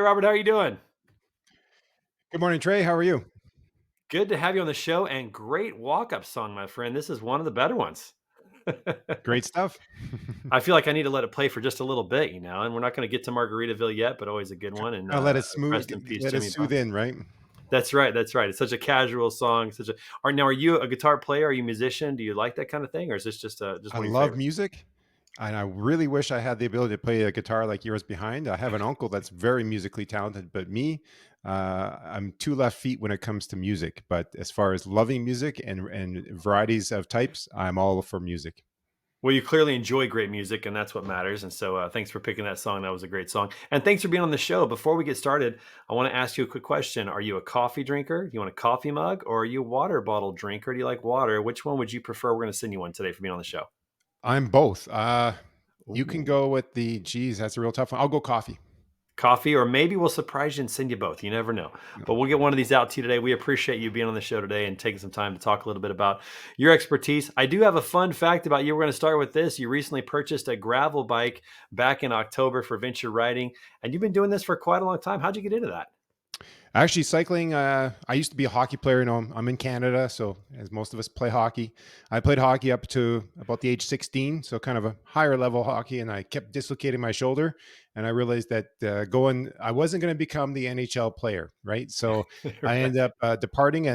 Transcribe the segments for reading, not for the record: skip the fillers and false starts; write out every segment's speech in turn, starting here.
Robert. How are you doing? Good morning, Trey. How are you? Good to have you on the show and great walk-up song, my friend. This is one of the better ones. Great stuff. I feel like I need to let it play for just a little bit, and we're not going to get to Margaritaville yet, but always a good one. And Let it smooth, rest in peace, let it Jimmy soothe Buffett. in, right? That's right. That's right. It's such a casual song. Are you a guitar player? Are you a musician? Do you like that kind of thing, or is this just I one of your love favorites? music, and I really wish I had the ability to play a guitar like yours behind. I have an uncle that's very musically talented, but me, I'm two left feet when it comes to music. But as far as loving music and varieties of types, I'm all for music. Well, you clearly enjoy great music, and that's what matters. And so, thanks for picking that song. That was a great song. And thanks for being on the show. Before we get started, I want to ask you a quick question. Are you a coffee drinker? Do you want a coffee mug, or are you a water bottle drinker? Do you like water? Which one would you prefer? We're going to send you one today for being on the show. I'm both. You can Ooh. go with the geez, that's a real tough one. I'll go coffee. Coffee, or maybe we'll surprise you and send you both. You never know. No. But we'll get one of these out to you today. We appreciate you being on the show today and taking some time to talk a little bit about your expertise. I do have a fun fact about you. We're going to start with this. You recently purchased a gravel bike back in October for venture riding, and you've been doing this for quite a long time. How'd you get into that? Actually, cycling, I used to be a hockey player. You know, I'm in Canada, so as most of us play hockey, I played hockey up to about the age 16, so kind of a higher level hockey, and I kept dislocating my shoulder. And I realized that I wasn't going to become the NHL player, right? So I Right. ended up departing,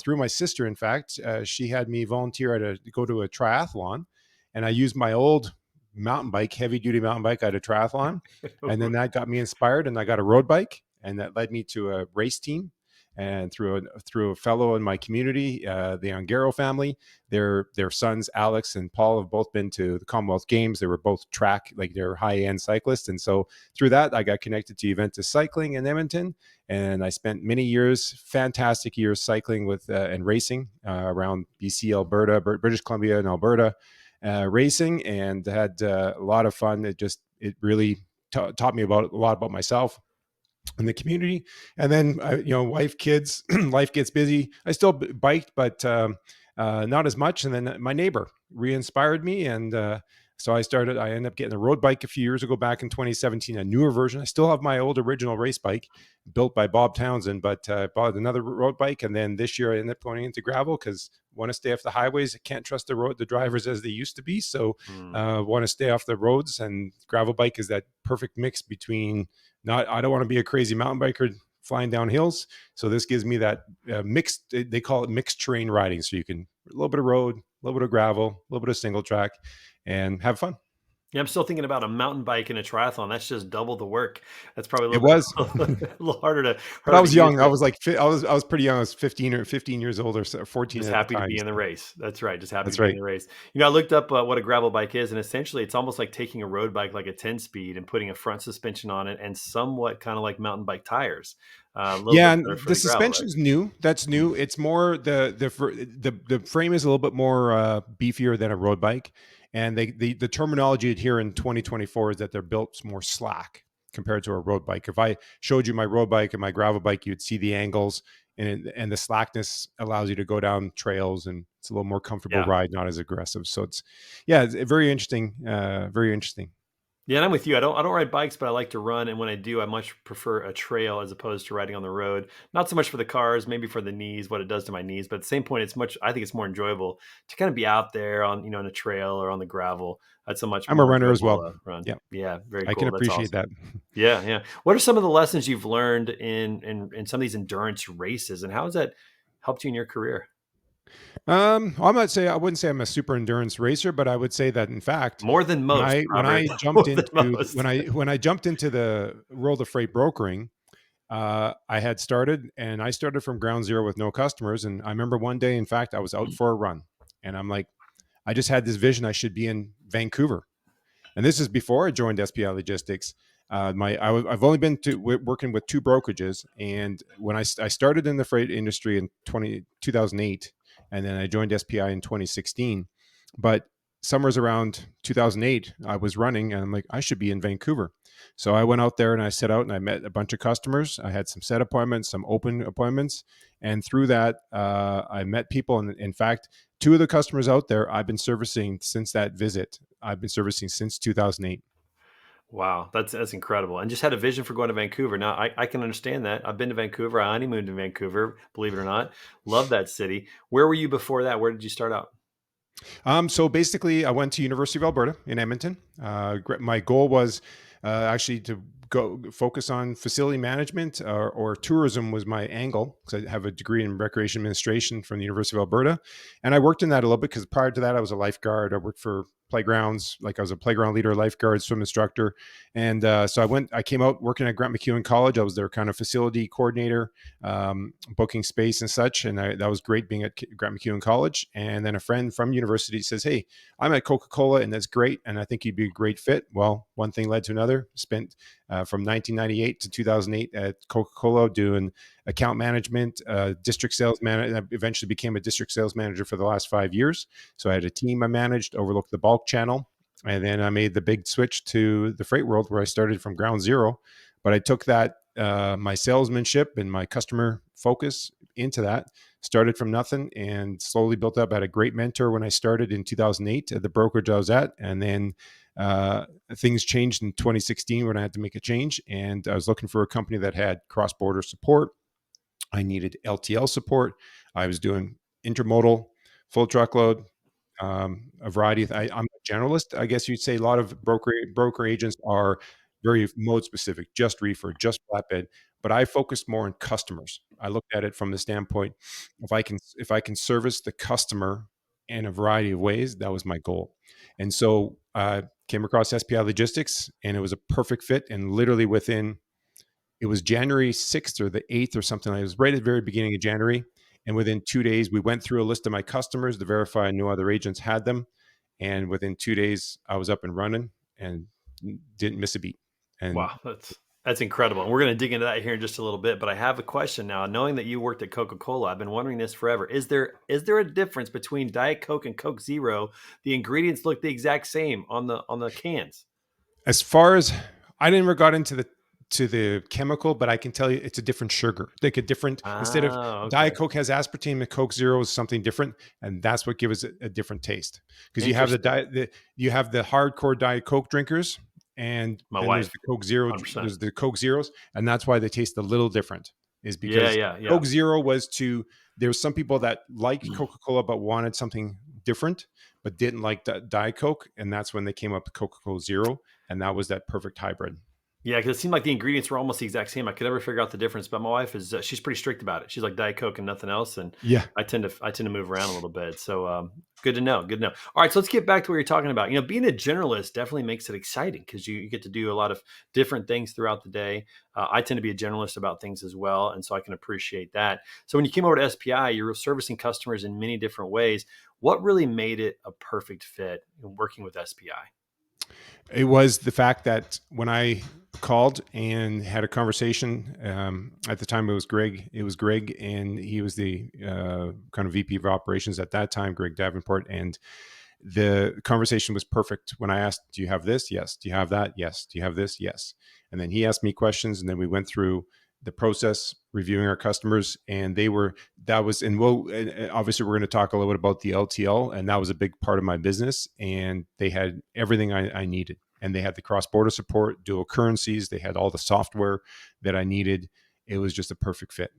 through my sister, in fact, she had me volunteer go to a triathlon, and I used my old mountain bike, heavy duty mountain bike at a triathlon, and then that got me inspired, and I got a road bike, and that led me to a race team. And through a fellow in my community, the Ongaro family, their sons Alex and Paul have both been to the Commonwealth Games. They were both track, like they're high end cyclists, and so through that, I got connected to Juventus Cycling in Edmonton, and I spent many years, fantastic years, cycling with and racing around BC, Alberta, British Columbia, and Alberta, racing, and had a lot of fun. It really taught me about a lot about myself in the community. And then, wife, kids, life gets busy. I still biked, but not as much. And then my neighbor re-inspired me. And so I ended up getting a road bike a few years ago, back in 2017, a newer version. I still have my old original race bike built by Bob Townsend, but bought another road bike. And then this year I ended up going into gravel because want to stay off the highways. I can't trust the drivers as they used to be. So Hmm. want to stay off the roads, and gravel bike is that perfect mix between not, I don't want to be a crazy mountain biker flying down hills. So this gives me that mixed, they call it mixed terrain riding. So you can a little bit of road, a little bit of gravel, a little bit of single track, and have fun. Yeah, I'm still thinking about a mountain bike and a triathlon. That's just double the work. That's probably a It little was, bit a little harder to but I harder to was use, young. I but was like, I was pretty young. I was 15 years old, or 14 just at the happy to be time. in the So race. That's right, just happy to that's be in right. the race. I looked up, what a gravel bike is, and essentially, it's almost like taking a road bike, like a 10-speed, and putting a front suspension on it, and somewhat kinda like mountain bike tires. A little Yeah, bit better and for the the gravel, right? suspension's new. That's Mm. new. It's more the frame is a little bit more beefier than a road bike, and the terminology here in 2024 is that they're built more slack compared to a road bike. If I showed you my road bike and my gravel bike, you'd see the angles, and the slackness allows you to go down trails, and it's a little more comfortable Yeah. ride, not as aggressive. So it's very interesting. Very interesting. Yeah, and I'm with you. I don't ride bikes, but I like to run, and when I do, I much prefer a trail as opposed to riding on the road. Not so much for the cars, maybe for the knees, what it does to my knees, but at the same point, I think it's more enjoyable to kind of be out there on a trail or on the gravel. That's a much I'm a more runner as well. enjoyable run. Yeah, Yeah, very I can cool. That's appreciate awesome. that. Yeah, yeah. What are some of the lessons you've learned in some of these endurance races, and how has that helped you in your career? I wouldn't say I'm a super endurance racer, but I would say that in fact, More than most, when Robert. I jumped More than into most. when I jumped into the world of freight brokering, I started from ground zero with no customers. And I remember one day, in fact, I was out for a run, and I'm like, I just had this vision I should be in Vancouver, and this is before I joined SPI Logistics. I've only been working with two brokerages, and when I started in the freight industry in 2008, and then I joined SPI in 2016. But summers around 2008, I was running, and I'm like, I should be in Vancouver. So I went out there and I set out and I met a bunch of customers. I had some set appointments, some open appointments, and through that, I met people. And in fact, two of the customers out there I've been servicing since that visit. I've been servicing since 2008. Wow, that's incredible, and just had a vision for going to Vancouver. Now, I can understand that. I've been to Vancouver. I honeymooned in Vancouver, believe it or not. Love that city. Where were you before that? Where did you start out? So basically, I went to University of Alberta in Edmonton. My goal was actually to go focus on facility management or tourism was my angle because I have a degree in recreation administration from the University of Alberta, and I worked in that a little bit because prior to that I was a lifeguard. I worked for playgrounds, like I was a playground leader, lifeguard, swim instructor, and so I came out working at Grant MacEwan College. I was their kind of facility coordinator, booking space and such. And that was great being at Grant MacEwan College. And then a friend from university says, "Hey, I'm at Coca-Cola and that's great. And I think you'd be a great fit." Well, one thing led to another. Spent from 1998 to 2008 at Coca-Cola doing account management, district sales manager. I eventually became a district sales manager for the last 5 years. So I had a team I managed, overlooked the bulk channel. And then I made the big switch to the freight world where I started from ground zero. But I took that my salesmanship and my customer focus into that. Started from nothing and slowly built up. I had a great mentor when I started in 2008 at the brokerage I was at, and then things changed in 2016 when I had to make a change, and I was looking for a company that had cross-border support. I needed LTL support. I was doing intermodal, full truckload, a variety of. I'm a generalist, I guess you'd say. A lot of broker agents are very mode specific, just reefer, just flatbed. But I focused more on customers. I looked at it from the standpoint, if I can service the customer in a variety of ways, that was my goal. And so I came across SPI Logistics, and it was a perfect fit. And literally within it was January 6th or the 8th or something. It was right at the very beginning of January. And within 2 days, we went through a list of my customers to verify no other agents had them. And within 2 days, I was up and running and didn't miss a beat. And Wow, that's incredible. And we're going to dig into that here in just a little bit. But I have a question now. Knowing that you worked at Coca-Cola, I've been wondering this forever. Is there a difference between Diet Coke and Coke Zero? The ingredients look the exact same on the cans. as far as I never got into the chemical, but I can tell you it's a different sugar. Like a different instead of Oh, Diet okay. Coke has aspartame and Coke Zero is something different, and that's what gives it a different taste. Because you have the Interesting. diet, you have the hardcore Diet Coke drinkers, and My then there's wife, the Coke Zero, 100%. there's the Coke Zeros, and that's why they taste a little different. Is Yeah, because yeah, yeah. Coke Zero was to there's some people that like Coca Cola but wanted something different, but didn't like Diet Coke, and that's when they came up with Coca Cola Zero, and that was that perfect hybrid. Yeah, because it seemed like the ingredients were almost the exact same. I could never figure out the difference, but my wife is she's pretty strict about it. She's like Diet Coke and nothing else, and Yeah, I tend to move around a little bit. So good to know. Good to know. All right, so let's get back to what you're talking about. Being a generalist definitely makes it exciting because you get to do a lot of different things throughout the day. I tend to be a generalist about things as well, and so I can appreciate that. So when you came over to SPI, you were servicing customers in many different ways. What really made it a perfect fit in working with SPI? it was the fact that when I called and had a conversation, at the time it was Greg. It was Greg, and he was the kind of VP of operations at that time, Greg Davenport. And the conversation was perfect when I asked, "Do you have this? Yes. Do you have that? Yes. Do you have this? Yes." And then he asked me questions, and then we went through the process reviewing our customers, and they were that was and we'll and obviously we're going to talk a little bit about the LTL, and that was a big part of my business, and they had everything I needed, and they had the cross-border support, dual currencies, they had all the software that I needed. It was just a perfect fit.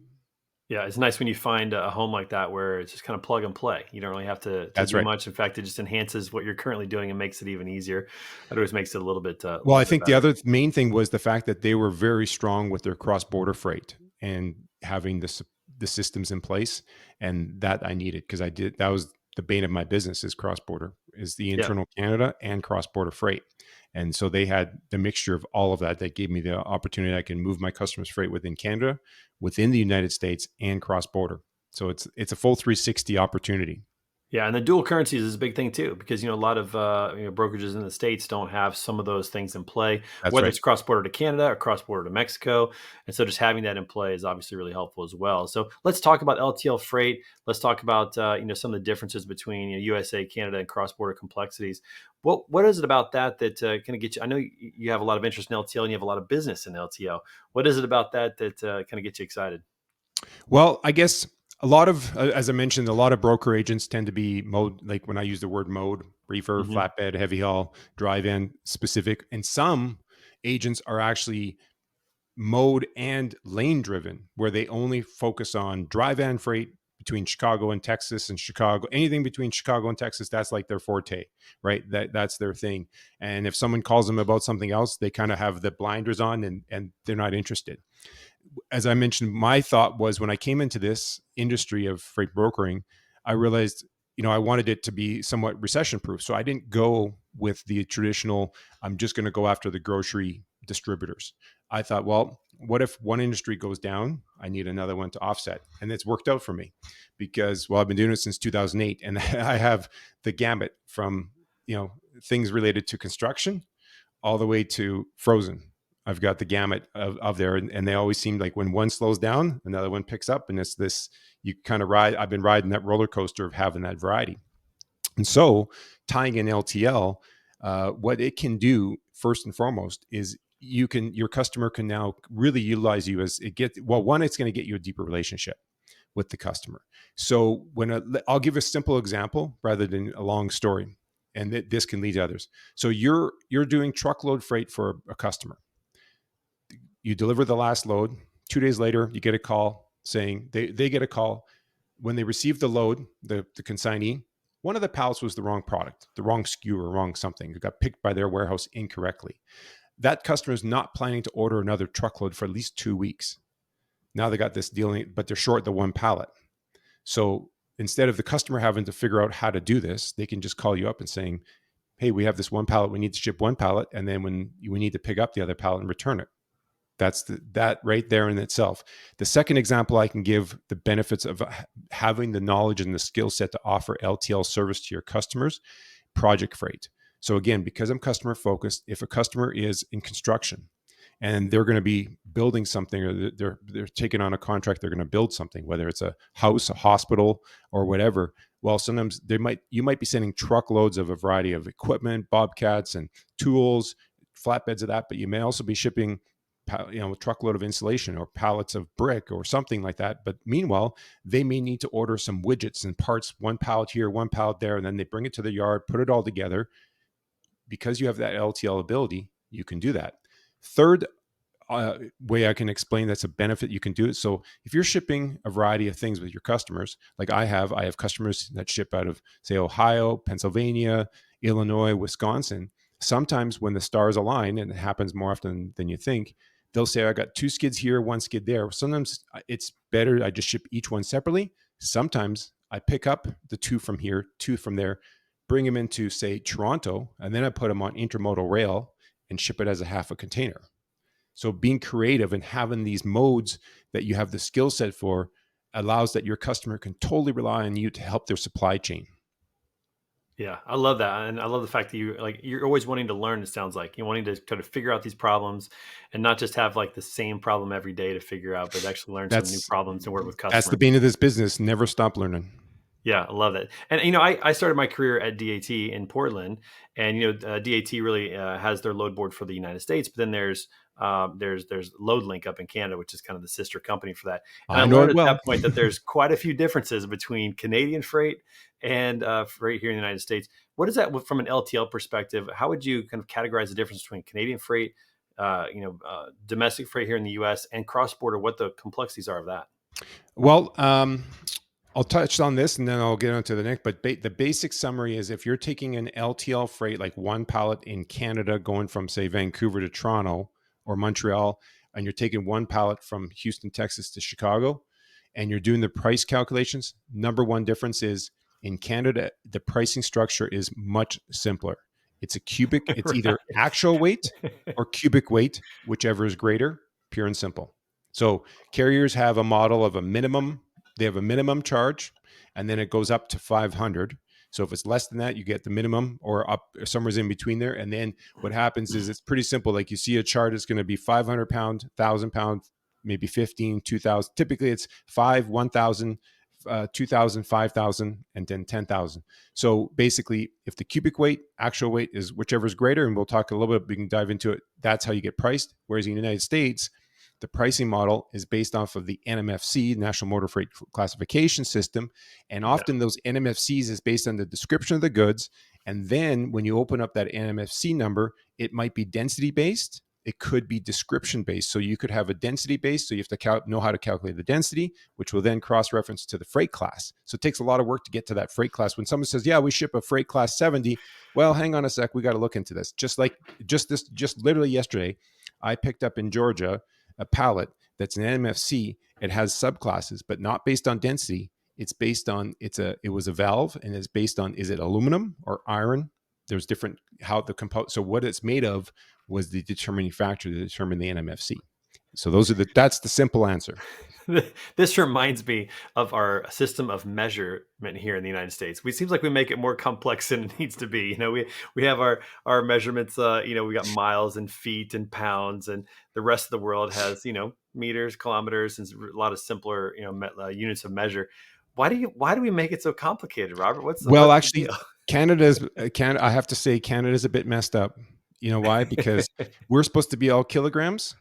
Yeah, it's nice when you find a home like that where it's just kind of plug and play. You don't really have to That's do right. much. In fact, it just enhances what you're currently doing and makes it even easier. That always makes it a Well, little I bit think the better. other main thing was the fact that they were very strong with their cross-border freight and having the systems in place, and that I needed because I did that was the bane of my business is cross-border, is the Yeah. internal Canada and cross-border freight. And so they had the mixture of all of that that gave me the opportunity I can move my customers' freight within Canada, within the United States, and cross-border. So it's a full 360 opportunity. Yeah, and the dual currencies is a big thing too, because a lot of brokerages in the states don't have some of those things in play, That's whether right. it's cross border to Canada or cross border to Mexico, and so just having that in play is obviously really helpful as well. So let's talk about LTL freight. Let's talk about some of the differences between USA, Canada, and cross border complexities. What is it about that kind of get you? I know you have a lot of interest in LTL and you have a lot of business in LTL. What is it about that kind of gets you excited? Well, I guess as I mentioned, a lot of broker agents tend to be mode, like when I use the word mode, reefer, Hmm. flatbed, heavy haul, drive in specific. And some agents are actually mode and lane driven, where they only focus on dry van freight between Chicago and Texas, and Chicago, anything between Chicago and Texas, that's like their forte, right? That's their thing. And if someone calls them about something else, they kind of have the blinders on, and they're not interested. As I mentioned, my thought was, when I came into this industry of freight brokering, I realized, I wanted it to be somewhat recession proof. So I didn't go with the traditional, I'm just going to go after the grocery distributors. I thought, well, what if one industry goes down? I need another one to offset. And it's worked out for me because, well, I've been doing it since 2008, and I have the gamut from, things related to construction all the way to frozen. I've got the gamut of there, and they always seem like when one slows down, another one picks up, and it's this, you kind of ride. I've been riding that roller coaster of having that variety. And so, tying in LTL, what it can do first and foremost is your customer can now really utilize you as one, it's going to get you a deeper relationship with the customer. So I'll give a simple example rather than a long story, and this can lead to others. So you're doing truckload freight for a customer. You deliver the last load. 2 days later, you get a call saying they get a call when they receive the load, the consignee, one of the pallets was the wrong product, the wrong SKU or wrong something. It got picked by their warehouse incorrectly. That customer is not planning to order another truckload for at least 2 weeks. Now they got this deal, but they're short the one pallet. So instead of the customer having to figure out how to do this, they can just call you up and saying, hey, we have this one pallet. We need to ship one pallet. And then when we need to pick up the other pallet and return it. That's that right there in itself. The second example I can give, the benefits of having the knowledge and the skill set to offer LTL service to your customers, project freight. So again, because I'm customer focused, if a customer is in construction and they're going to be building something, or they're taking on a contract, they're going to build something, whether it's a house, a hospital, or whatever. Well, sometimes you might be sending truckloads of a variety of equipment, bobcats and tools, flatbeds of that, but you may also be shipping a truckload of insulation or pallets of brick or something like that. But meanwhile, they may need to order some widgets and parts, one pallet here, one pallet there, and then they bring it to the yard, put it all together. Because you have that LTL ability, you can do that. Third way I can explain that's a benefit, you can do it. So if you're shipping a variety of things with your customers, like I have customers that ship out of, say, Ohio, Pennsylvania, Illinois, Wisconsin. Sometimes when the stars align, and it happens more often than you think, they'll say, I got 2 skids here, 1 skid there. Sometimes it's better I just ship each one separately. Sometimes I pick up the 2 from here, 2 from there, bring them into, say, Toronto, and then I put them on intermodal rail and ship it as a half a container. So being creative and having these modes that you have the skill set for allows that your customer can totally rely on you to help their supply chain. Yeah, I love that, and I love the fact that you're always wanting to learn. It sounds like you're wanting to try to figure out these problems, and not just have like the same problem every day to figure out, but actually learn some new That's problems and work with that's the customers. bane of this business. Never stop learning. Yeah, I love that. And I started my career at DAT in Portland, and DAT really has their load board for the United States, but then there's LoadLink up in Canada, which is kind of the sister company for that. And I I know learned it at that well. point that there's quite a few differences between Canadian freight and freight here in the United States. What is that from an LTL perspective? How would you kind of categorize the difference between Canadian freight, domestic freight here in the U.S. and cross border? What the complexities are of that? Well, I'll touch on this and then I'll get on to the next. But the basic summary is, if you're taking an LTL freight, like one pallet in Canada going from, say, Vancouver to Toronto or Montreal, and you're taking one pallet from Houston, Texas to Chicago, and you're doing the price calculations, number one difference is, in Canada, the pricing structure is much simpler. It's either actual weight Right. or cubic weight, whichever is greater, pure and simple. So carriers have a model of they have a minimum charge, and then it goes up to 500. So if it's less than that, you get the minimum, or up or somewhere's in between there. And then what happens is, it's pretty simple. Like, you see a chart, it's going to be 500 pound, 1,000 pound, maybe 15, 2,000. Typically it's 5, 1,000, 2,000, 5,000, and then 10,000. So basically, if the cubic weight, actual weight is whichever is greater, and we'll talk a little bit, we can dive into it. That's how you get priced. Whereas in the United States, the pricing model is based off of the NMFC, National Motor Freight Classification System. And Yeah. often those NMFCs is based on the description of the goods. And then when you open up that NMFC number, it might be density based, It could be description based. So you could have a density based. So you have to know how to calculate the density, which will then cross reference to the freight class. So it takes a lot of work to get to that freight class. When someone says, yeah, we ship a freight class 70, well, hang on a sec. We got to look into this. Just literally yesterday, I picked up in Georgia a pallet that's an NMFC. It has subclasses, but not based on density. It's based on, it was a valve, and it's based on, is it aluminum or iron? There's different, how the component, so what it's made of was the determining factor to determine the NMFC. So that's the simple answer. This reminds me of our system of measurement here in the United States. We seems like we make it more complex than it needs to be. We have our measurements. We got miles and feet and pounds, and the rest of the world has meters, kilometers, and a lot of simpler units of measure. Why do we make it so complicated, Robert? Well, what's the actually, deal? I have to say Canada's a bit messed up. You know why? Because we're supposed to be all kilograms.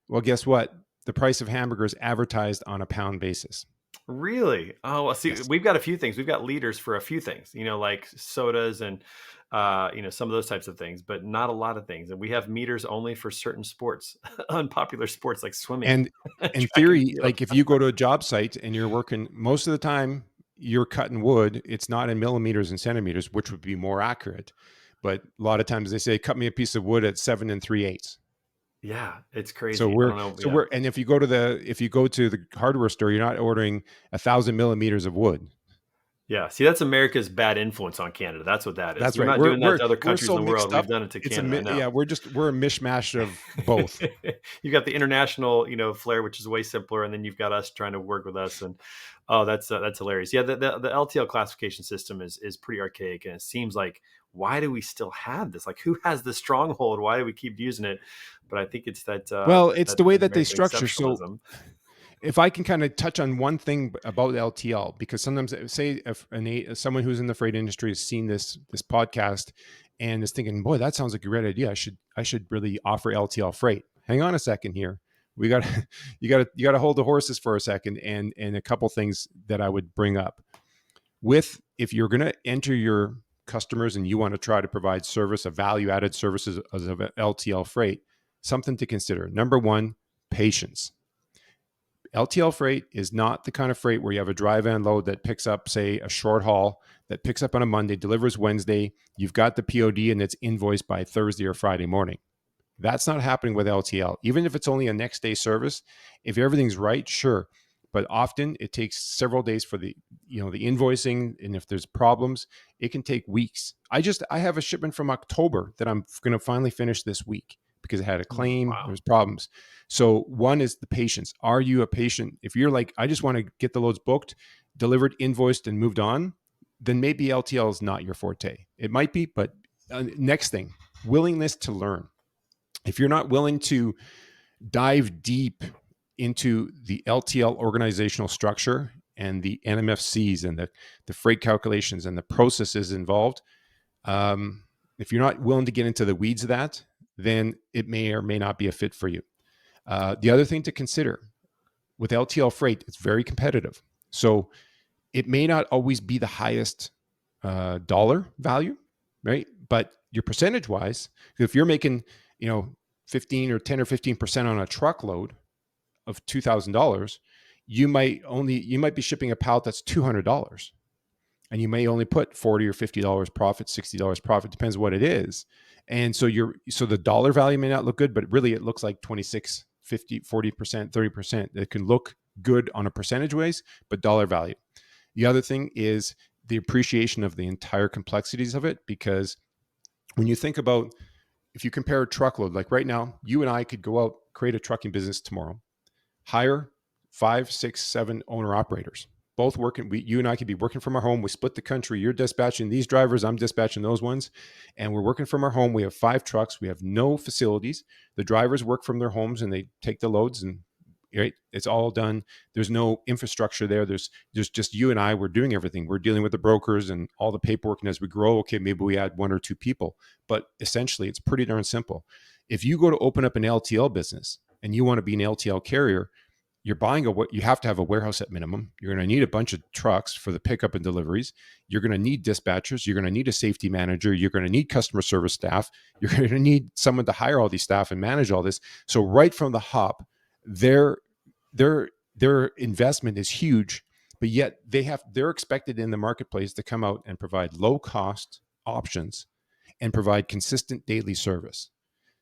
Well, guess what? The price of hamburgers advertised on a pound basis. Really? Oh, well, see, Yes. we've got a few things. We've got liters for a few things, like sodas and, some of those types of things, but not a lot of things. And we have meters only for certain sports, unpopular sports like swimming, And in track and theory, field. like if you go to a job site and you're working, most of the time you're cutting wood, it's not in millimeters and centimeters, which would be more accurate. But a lot of times they say, cut me a piece of wood at 7 3/8. Yeah, it's So crazy. I don't know. Yeah. and if you go to the hardware store, you're not ordering 1,000 millimeters of wood. Yeah. See, that's America's bad influence on Canada. That's what that is. That's We're right. not doing that to other We're countries so in the world. mixed We've up. done it to It's a Canada. I know. we're a mishmash of both. You got the international, flair, which is way simpler, and then you've got us trying to work with us, and oh, that's hilarious. Yeah, the LTL classification system is pretty archaic, and it seems like, why do we still have this? Like, who has the stronghold? Why do we keep using it? But I think it's Well, it's that the way that they American structure. So exceptionalism. if I can kind of touch on one thing about LTL, because sometimes say if someone who's in the freight industry has seen this podcast and is thinking, boy, that sounds like a great idea. I should really offer LTL freight. Hang on a second here. We got you got to hold the horses for a second, and a couple things that I would bring up. If you're going to enter your customers and you want to try to provide service, a value added services of LTL freight, something to consider. Number one, patience. LTL freight is not the kind of freight where you have a dry van load that picks up, say, a short haul that picks up on a Monday, delivers Wednesday. You've got the POD and it's invoiced by Thursday or Friday morning. That's not happening with LTL. Even if it's only a next day service, if everything's right, sure. But often it takes several days for the invoicing, and if there's problems, it can take weeks. I have a shipment from October that I'm going to finally finish this week because it had a claim, Wow. there's problems. So one is the patience. Are you a patient? If you're like, I just want to get the loads booked, delivered, invoiced, and moved on, then maybe LTL is not your forte. It might be, but next thing, willingness to learn. If you're not willing to dive deep into the LTL organizational structure and the NMFCs and the freight calculations and the processes involved, if you're not willing to get into the weeds of that, then it may or may not be a fit for you. The other thing to consider with LTL freight, it's very competitive. So it may not always be the highest dollar value, right? But your percentage wise, if you're making, 15 or 10 or 15% on a truckload of $2,000, you might be shipping a pallet that's $200, and you may only put $40 or $50 profit, $60 profit, depends what it is. And so the dollar value may not look good, but really it looks like 26, 50, 40%, 30%. It can look good on a percentage ways, but dollar value. The other thing is the appreciation of the entire complexities of it, because when you think about, if you compare a truckload, like right now, you and I could go out, create a trucking business tomorrow, hire 5, 6, 7 owner operators, both working. You and I could be working from our home. We split the country. You're dispatching these drivers, I'm dispatching those ones, and we're working from our home. We have 5 trucks. We have no facilities. The drivers work from their homes and they take the loads, and right, it's all done. There's no infrastructure there. There's just you and I. We're doing everything. We're dealing with the brokers and all the paperwork. And as we grow, okay, maybe we add 1 or 2 people, but essentially it's pretty darn simple. If you go to open up an LTL business and you want to be an LTL carrier, you're buying you have to have a warehouse at minimum. You're going to need a bunch of trucks for the pickup and deliveries. You're going to need dispatchers. You're going to need a safety manager. You're going to need customer service staff. You're going to need someone to hire all these staff and manage all this. So right from the hop, their their investment is huge, but yet they're expected in the marketplace to come out and provide low cost options and provide consistent daily service.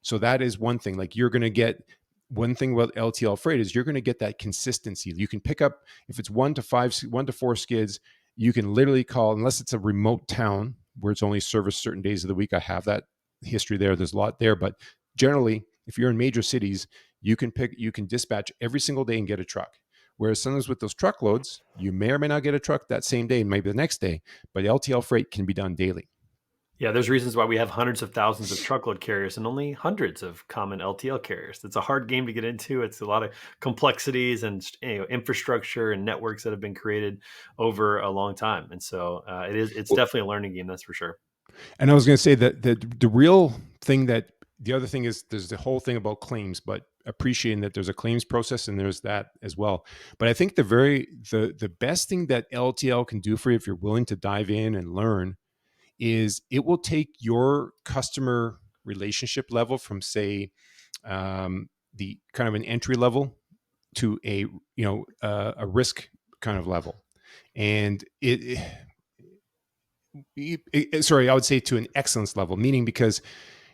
So that is one thing. Like you're going to get one thing about LTL freight is you're going to get that consistency. You can pick up if it's 1 to 4 skids. You can literally call unless it's a remote town where it's only serviced certain days of the week. I have that history there. There's a lot there, but generally, if you're in major cities, you can dispatch every single day and get a truck. Whereas sometimes with those truckloads, you may or may not get a truck that same day, maybe the next day. But LTL freight can be done daily. Yeah, there's reasons why we have hundreds of thousands of truckload carriers and only hundreds of common LTL carriers. It's a hard game to get into. It's a lot of complexities and infrastructure and networks that have been created over a long time. And so it's Well, definitely a learning game, that's for sure. and I was going to say that the real thing that the other thing is there's the whole thing about claims, but appreciating that there's a claims process and there's that as well. But I think the best thing that LTL can do for you if you're willing to dive in and learn is it will take your customer relationship level from say the kind of an entry level to a risk kind of level, and sorry, I would say to an excellence level, meaning because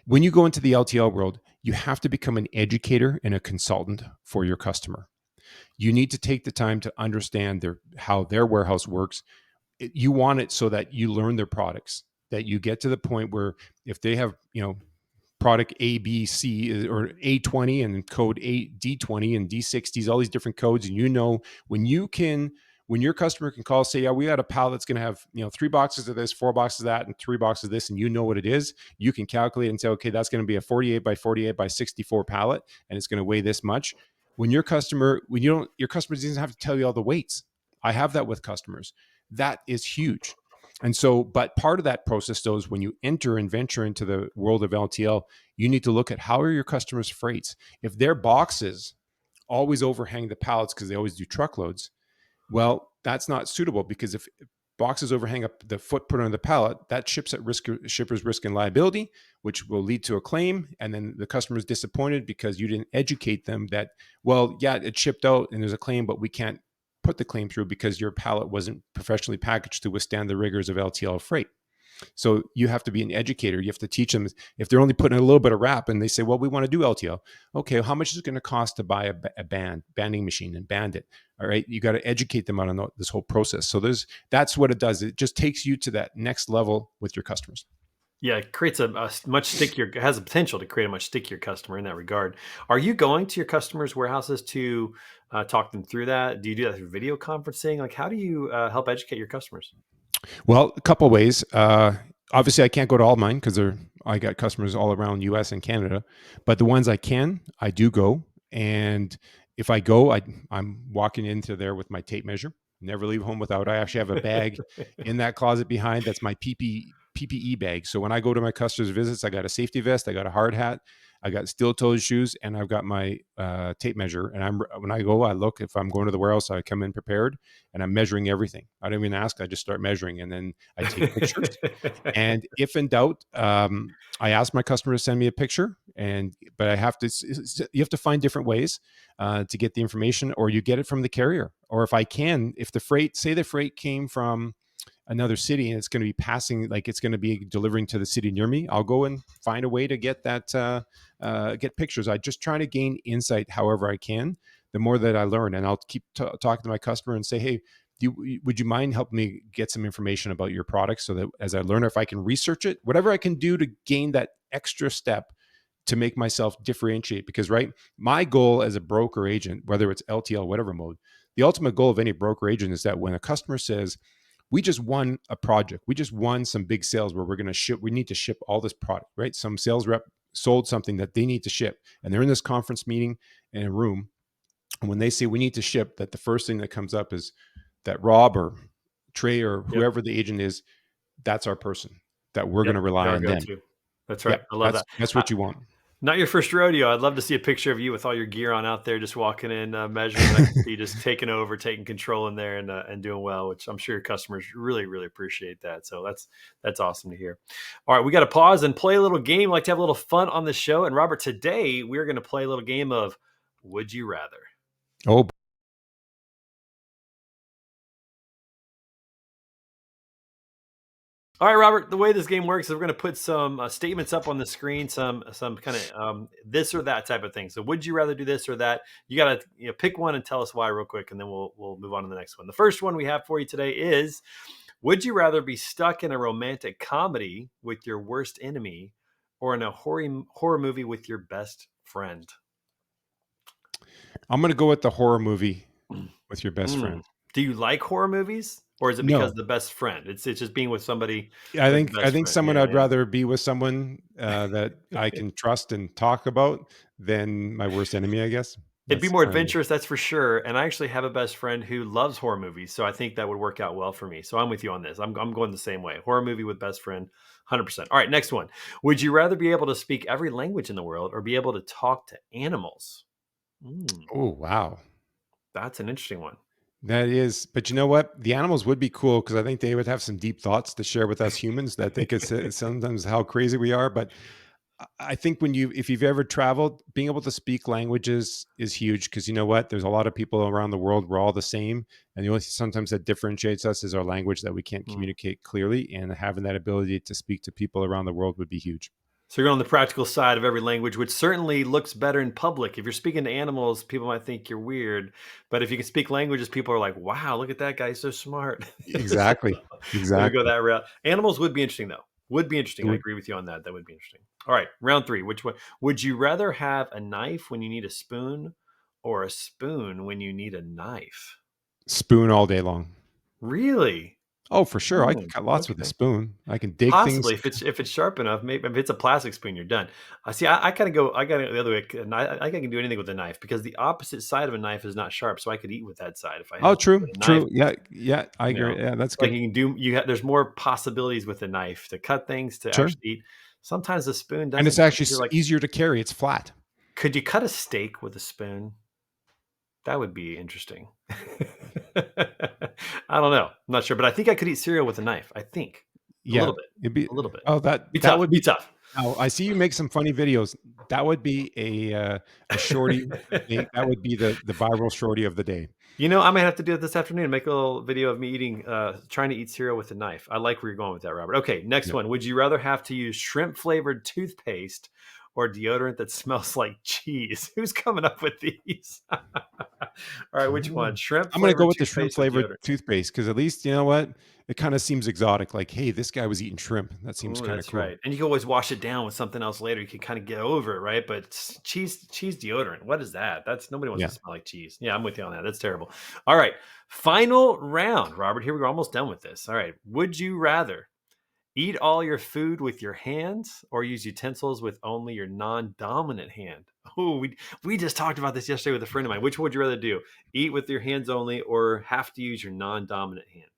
when you go into the LTL world, you have to become an educator and a consultant for your customer. You need to take the time to understand how their warehouse works. You want it so that you learn their products, that you get to the point where if they have, product A, B, C, or A20 and code A, D20 and D60s, all these different codes. And when your customer can call, say, yeah, we got a pallet that's going to have, 3 boxes of this, 4 boxes of that, and 3 boxes of this, and you know what it is, you can calculate and say, okay, that's going to be a 48 by 48 by 64 pallet, and it's going to weigh this much. Your customer doesn't have to tell you all the weights. I have that with customers. That is huge. And so, but part of that process though is when you enter and venture into the world of LTL, you need to look at how are your customers' freights. If their boxes always overhang the pallets because they always do truckloads, well, that's not suitable because if boxes overhang up the footprint on the pallet, that shipper's risk and liability, which will lead to a claim. And then the customer is disappointed because you didn't educate them that, well, yeah, it shipped out and there's a claim, but we can't put the claim through because your pallet wasn't professionally packaged to withstand the rigors of LTL freight. So you have to be an educator. You have to teach them. If they're only putting a little bit of wrap and they say, well, we want to do LTL. Okay, how much is it going to cost to buy a banding machine and band it? All right, you got to educate them on this whole process. So that's what it does. It just takes you to that next level with your customers. Yeah, it creates a much stickier, it has the potential to create a much stickier customer in that regard. Are you going to your customers' warehouses to talk them through that? Do you do that through video conferencing? Like, how do you help educate your customers? Well, a couple of ways. Obviously, I can't go to all mine because I got customers all around U.S. and Canada, but the ones I can, I do go. And if I go, I'm walking into there with my tape measure. Never leave home without. I actually have a bag in that closet behind. That's my PPE bag. So when I go to my customers' visits, I got a safety vest, I got a hard hat, I got steel-toed shoes, and I've got my tape measure. And when I go, I look. If I'm going to the warehouse, I come in prepared, and I'm measuring everything. I don't even ask. I just start measuring, and then I take pictures. And if in doubt, I ask my customer to send me a picture. But you have to find different ways to get the information, or you get it from the carrier. Or if the freight came from another city and it's going to be passing, like it's going to be delivering to the city near me, I'll go and find a way to get get pictures. I just try to gain insight however I can. The more that I learn, and I'll keep talking to my customer and say, hey, would you mind helping me get some information about your product so that as I learn, if I can research it, whatever I can do to gain that extra step to make myself differentiate. Because my goal as a broker agent, whether it's LTL, whatever mode, the ultimate goal of any broker agent is that when a customer says, we just won a project, we just won some big sales where we need to ship all this product, right? Some sales rep sold something that they need to ship, and they're in this conference meeting in a room. And when they say we need to ship, that the first thing that comes up is that Rob or Trey or Yep. whoever the agent is, that's our person, that we're going Yep. to They're rely our on them. go-to. That's right. Yep. I love That's that. that's Uh, what you want. Not your first rodeo. I'd love to see a picture of you with all your gear on out there, just walking in, measuring. I can see you just taking over, taking control in there, and doing well. Which I'm sure your customers really, really appreciate that. So that's awesome to hear. All right, we got to pause and play a little game. We like to have a little fun on the show. And Robert, today we're going to play a little game of Would You Rather. Oh, All right, Robert. The way this game works is we're going to put some statements up on the screen, some kind of this or that type of thing. So, would you rather do this or that? You got to pick one and tell us why real quick, and then we'll move on to the next one. The first one we have for you today is: would you rather be stuck in a romantic comedy with your worst enemy, or in a horror movie with your best friend? I'm going to go with the horror movie with your best Mm. friend. Do you like horror movies, or is it because No, of the best friend? It's just being with somebody I with the think I best think friend. someone Yeah, I'd yeah. rather be with someone that I can trust and talk about than my worst enemy. I guess It'd be that's more kind of adventurous, that's for sure. And I actually have a best friend who loves horror movies, so I think that would work out well for me. So I'm with you on this. I'm going the same way. Horror movie with best friend, 100%. All right, next one. Would you rather be able to speak every language in the world or be able to talk to animals? Mm, oh wow. that's an interesting one. That is, but you know what? The animals would be cool because I think they would have some deep thoughts to share with us humans that they could say sometimes how crazy we are. But I think if you've ever traveled, being able to speak languages is huge because you know what? There's a lot of people around the world. We're all the same, and the only sometimes that differentiates us is our language that we can't Mm. communicate clearly. And having that ability to speak to people around the world would be huge. So you're on the practical side of every language, which certainly looks better in public. If you're speaking to animals, people might think you're weird. But if you can speak languages, people are like, wow, look at that guy. He's so smart. So Exactly. we go Exactly. that route. Animals would be interesting, though. Would be It interesting. I would agree with you on that. That would be interesting. All right. Round three. Which one? Would you rather have a knife when you need a spoon or a spoon when you need a knife? spoon all day long. Really? Oh, for sure. I can Hmm, cut lots with a okay. spoon. I can dig things. Possibly, if it's sharp enough, maybe if it's a plastic spoon, you're done. I see. I kind of go. I got it the other way. And I can do anything with a knife because the opposite side of a knife is not sharp, so I could eat with that side if I Oh, had to. But true, a knife, true. Yeah, yeah, I you agree. know, Yeah, that's like good. you can do. There's more possibilities with a knife to cut things to Sure. actually eat. Sometimes the spoon And it's doesn't. actually You're like, easier to carry. It's flat. could you cut a steak with a spoon? That would be interesting. I don't know. I'm not sure, but I think I could eat cereal with a knife. I think a Yeah, little bit, it'd be a little bit. oh, Be that tough. would Be be tough. now, I see you make some funny videos. That would be a shorty thing. That would be the viral shorty of the day. I might have to do it this afternoon. Make a little video of me eating, trying to eat cereal with a knife. I like where you're going with that, Robert. Okay, next Yeah. one. Would you rather have to use shrimp flavored toothpaste or deodorant that smells like cheese? Who's coming up with these? All right, which one? Oh. Shrimp I'm gonna go flavored with the shrimp toothpaste or flavored deodorant? toothpaste because at least, you know what? It kinda seems exotic, like, "Hey, this guy was eating shrimp." That seems Oh, kinda that's cool. right. And you can always wash it down with something else later. You can kind of get over it, right? But cheese deodorant, what is that? That's nobody wants to Yeah. smell like cheese. Yeah, I'm with you on that. That's terrible. All right. Final round, Robert. Here we go. Almost done with this. All right. Would you rather eat all your food with your hands or use utensils with only your non-dominant hand? Oh, we just talked about this yesterday with a friend of mine. Which would you rather do? Eat with your hands only or have to use your non-dominant hand?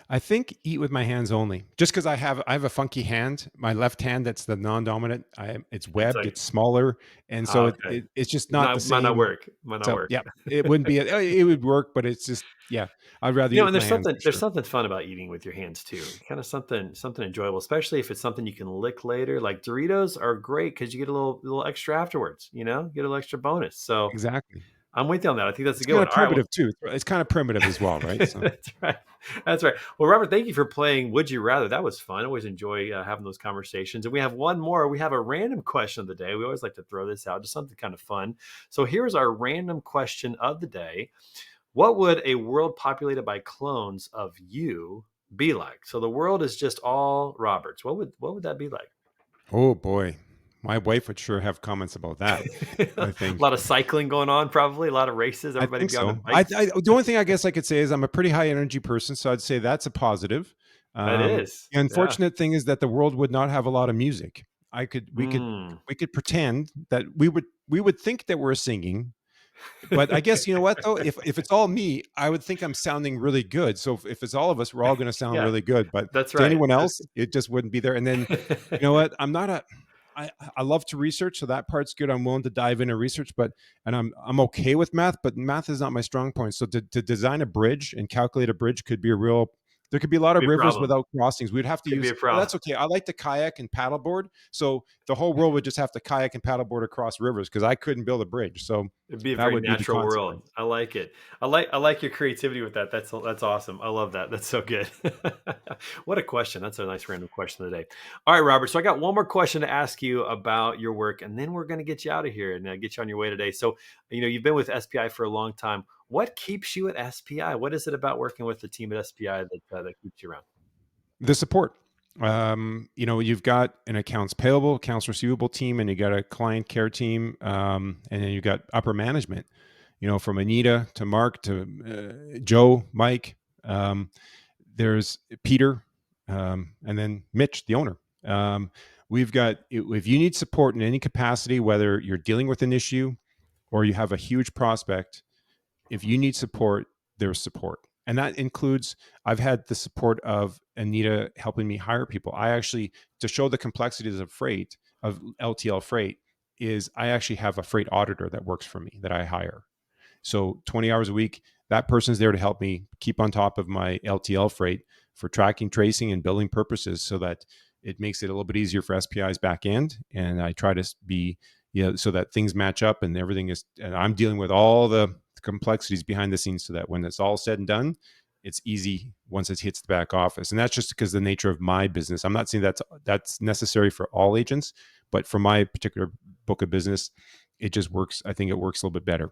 I think eat with my hands only. Just because I have a funky hand. My left hand that's the non-dominant, it's It's webbed, like, it's smaller, and so okay. it's just not the Might not same. work. Might not So, work. yeah, it wouldn't be it would work, but it's just yeah, I'd rather eat And with my there's hands something for there's sure. something fun about eating with your hands too. Kind of something enjoyable, especially if it's something you can lick later. Like Doritos are great because you get a little extra afterwards. Get a little extra bonus. So Exactly. I'm with you on that. I think that's a It's good kinda one. All right. Well, primitive too. It's kinda primitive as well, right? So that's right. That's right. Well, Robert, thank you for playing Would You Rather. That was fun. I always enjoy having those conversations. And we have one more. We have a random question of the day. We always like to throw this out, just something kind of fun. So here's our random question of the day. What would a world populated by clones of you be like? So the world is just all Roberts. What would that be like? oh boy. My wife would sure have comments about that, A I think. lot of cycling going on, probably a lot of races. I Everybody think be on the so. I bikes. the only thing I guess I could say is I'm a pretty high energy person, so I'd say that's a positive. That is, The yeah. unfortunate thing is that the world would not have a lot of music. I could Mm. we could pretend that we would think that we're singing, but I guess you know what though? If it's all me, I would think I'm sounding really good. So if it's all of us, we're all going to sound Yeah, really good. But that's to right. anyone else, it just wouldn't be there. And then you know what? I love to research, so that part's good. I'm willing to dive into research, but and I'm okay with math, but math is not my strong point. So to design a bridge and calculate a bridge could be a real. There could be a lot of Be a rivers problem. without crossings. We'd have to Could be use, a but problem. that's okay. I like to kayak and paddleboard, so the whole world would just have to kayak and paddleboard across rivers because I couldn't build a bridge. So It'd be a that very would be the natural world. consequence. I like it. I like your creativity with that. That's awesome. I love that. That's so good. What a question. That's a nice random question today. All right, Robert. So I got one more question to ask you about your work, and then we're going to get you out of here and get you on your way today. So, you've been with SPI for a long time. What keeps you at SPI? What is it about working with the team at SPI that keeps you around? The support. You've got an accounts payable, accounts receivable team, and you got a client care team, and then you got upper management. From Anita to Mark to Joe, Mike. There's Peter, and then Mitch, the owner. We've got, if you need support in any capacity, whether you're dealing with an issue or you have a huge prospect, if you need support, there's support. And that includes, I've had the support of Anita helping me hire people. I actually, to show the complexities of freight, of LTL freight, is I actually have a freight auditor that works for me that I hire. So 20 hours a week, that person's there to help me keep on top of my LTL freight for tracking, tracing, and billing purposes so that it makes it a little bit easier for SPI's back end. And I try to be, so that things match up and everything is, and I'm dealing with all the complexities behind the scenes so that when it's all said and done, it's easy once it hits the back office. And that's just because of the nature of my business. I'm not saying that's necessary for all agents, but for my particular book of business, it just works. I think it works a little bit better.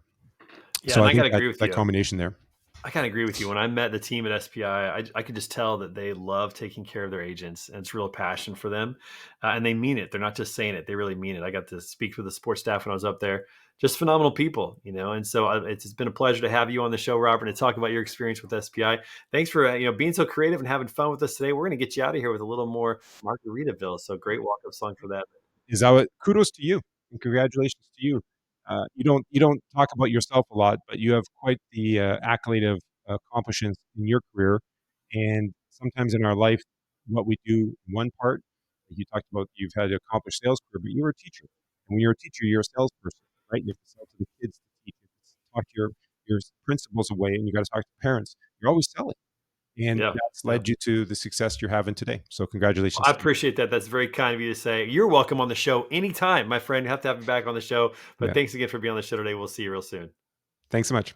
Yeah, So and I I gotta think that agree with that you. combination there. I kind of agree with you. When I met the team at SPI, I could just tell that they love taking care of their agents, and it's real passion for them, and they mean it. They're not just saying it; they really mean it. I got to speak with the support staff when I was up there. Just phenomenal people. And so it's been a pleasure to have you on the show, Robert, and talk about your experience with SPI. Thanks for being so creative and having fun with us today. We're going to get you out of here with a little more Margaritaville. So great walk up song for that. Is that what? Kudos to you and congratulations to you. You don't talk about yourself a lot, but you have quite the accolade of accomplishments in your career. And sometimes in our life, what we do in one part, like you talked about, you've had an accomplished sales career, but you're a teacher. And when you're a teacher, you're a salesperson, right? You have to sell to the kids to teach. You have to talk your principals away, and you got to talk to parents. You're always selling, and Yeah, that's yeah. led you to the success you're having today. So I congratulations to you. appreciate that. That's very kind of you to say. You're welcome on the show anytime, my friend. You have to have me back on the show. But Yeah. thanks again for being on the show today. We'll see you real soon. Thanks so much.